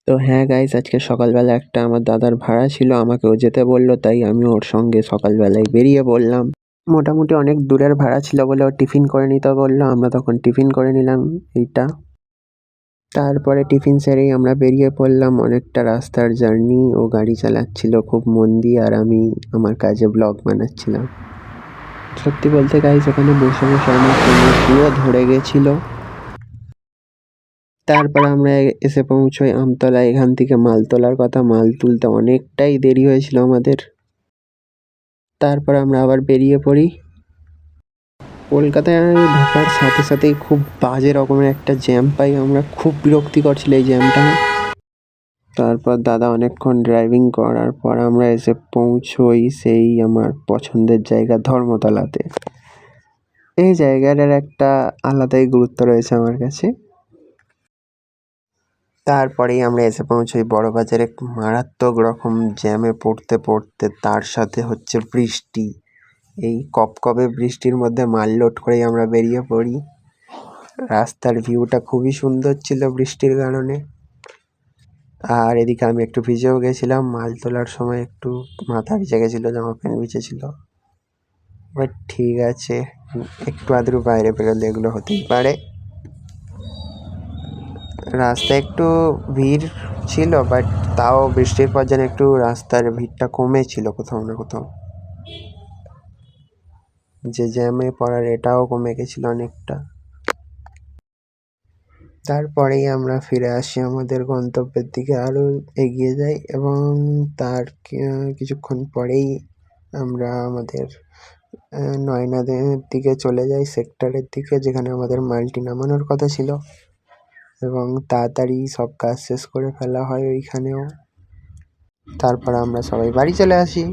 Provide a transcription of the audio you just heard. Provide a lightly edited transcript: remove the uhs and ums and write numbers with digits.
তো হ্যাঁ গাইস, আজকে সকালবেলা একটা আমার দাদার ভাড়া ছিল, আমাকেও যেতে বললো, তাই আমি ওর সঙ্গে সকালবেলায় বেরিয়ে পড়লাম। মোটামুটি অনেক দূরের ভাড়া ছিল বলে ও টিফিন করে নিতে বললো, আমরা তখন টিফিন করে নিলাম এইটা। তারপরে টিফিন সেরেই আমরা বেরিয়ে পড়লাম। অনেকটা রাস্তার জার্নি, ও গাড়ি চালাচ্ছিল খুব মন দিয়ে, আর আমি আমার কাজে ব্লগ বানাচ্ছিলাম। সত্যি বলতে গাইস, ওখানে বসে বসে আমার কোমর পুরো ধরে গেছিল। তারপর আমরা এসে পৌঁছই আমতলায়। এখান থেকে মাল তোলার কথা, মাল তুলতে অনেকটাই দেরি হয়েছিল আমাদের। তারপর আমরা আবার বেরিয়ে পড়ি। কলকাতায় ঢোকার সাথে সাথেই খুব বাজে রকমের একটা জ্যাম পাই আমরা, খুব বিরক্তিকর ছিল এই জ্যামটা। তারপর দাদা অনেকক্ষণ ড্রাইভিং করার পর আমরা এসে পৌঁছই সেই আমার পছন্দের জায়গা ধর্মতলাতে। এই জায়গাটার একটা আলাদাই গুরুত্ব রয়েছে আমার কাছে। তারপরেই আমরা এসে পৌঁছই বড়বাজারে। মারাত্মক রকম জ্যামে পড়তে পড়তে তার সাথে হচ্ছে বৃষ্টি। এই কপকপে বৃষ্টির মধ্যে মাল লোড করেই আমরা বেরিয়ে পড়ি। রাস্তার ভিউটা খুবই সুন্দর ছিল বৃষ্টির কারণে। আর এদিকে আমি একটু ভিজেও গেছিলাম, মাল তোলার সময় একটু মাথা ভিজে গেছিলো, জামা প্যান্ট ভিজেছিল। বাট ঠিক আছে, একটু আদ্রু বাইরে বেরোলে এগুলো হতেই পারে। রাস্তায় একটু ভিড় ছিল, বাট তাও বৃষ্টির পর যেন একটু রাস্তার ভিড়টা কমেছিল কোথাও না কোথাও। যে জ্যামে পড়ার এটাও কমে গেছিল অনেকটা। তারপরেই আমরা ফিরে আসি আমাদের গন্তব্যের দিকে, আরও এগিয়ে যাই, এবং তার কিছুক্ষণ পরেই আমরা আমাদের নয়নাদের দিকে চলে যাই, সেক্টরের দিকে, যেখানে আমাদের মালটি নামানোর কথা ছিল, এবং তাড়াতাড়ি সব কাজ শেষ করে ফেলা হয় ওইখানেও। তারপর আমরা সবাই বাড়ি চলে আসি।